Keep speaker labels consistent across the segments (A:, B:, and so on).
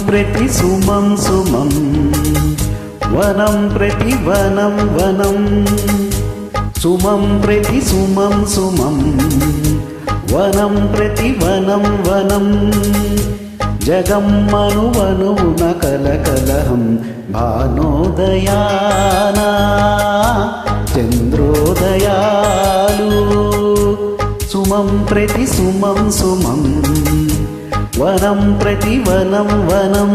A: ప్రతి సుమం సుమం వనం ప్రతి వనం వనం సుమం ప్రతి సుమం సుమం వనం ప్రతి వనం వనం జగమ్మనువనువున కలకలహం భానోదయానా చంద్రోదయాలు సుమం ప్రతి సుమం సుమం వనం ప్రతి వనం వనం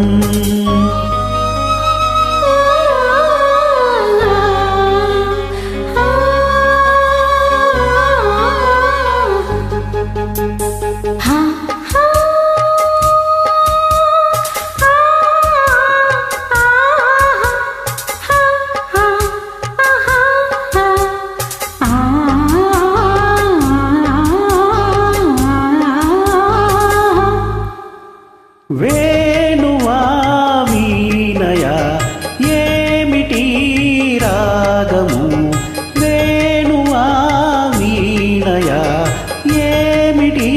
A: వేణువా వీణయా ఏమిటి రాగము వేణువా వీణయా ఏమిటి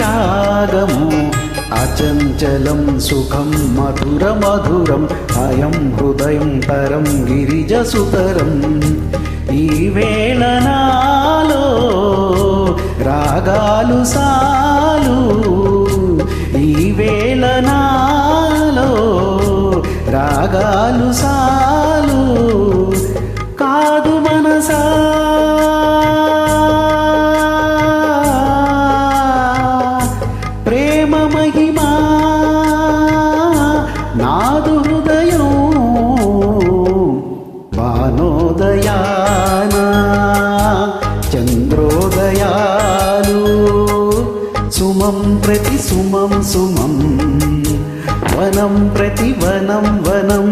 A: రాగము అచంచలం సుఖం మధుర మధురం అయం హృదయం తరం గిరిజసుతరం ఈ వేళ నాలో రాగాలు సాలు ఈ వేళ నాలో రాగాలు సాలు కాదు మనసా ప్రేమ మహిమా నాదు హృదయం భానోదయానా చంద్రోదయాలు సుమం ప్రతి సుమం సుమం వనం ప్రతి వనం వనం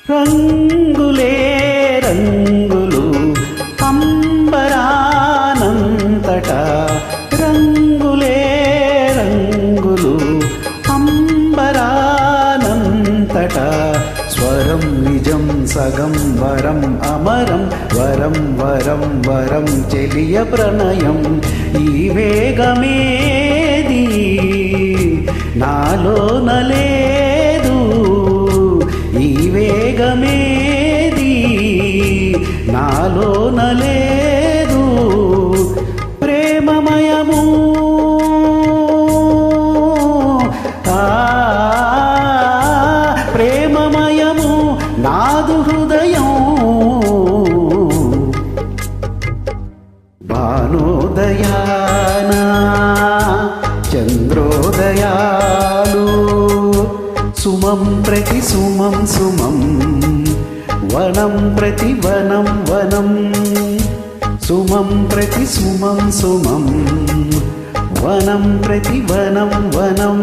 A: రంగులే రంగులు అంబరానంతట రంగులే రంగులు అంబరానంతట స్వరం నిజం సగం వరం అమరం వరం వరం వరం చెలియ ప్రణయం ఈ వేగమేది నాలో నలేదు ఈ వేగమేది నాలో నలేదు ప్రేమమయము ప్రేమమయము నాదు హృదయం భానోదయానా చంద్రోదయాలు సుమం ప్రతి సుమం సుమం వనం ప్రతి వనం వనం సుమం ప్రతి సుమం సుమం వనం ప్రతి వనం వనం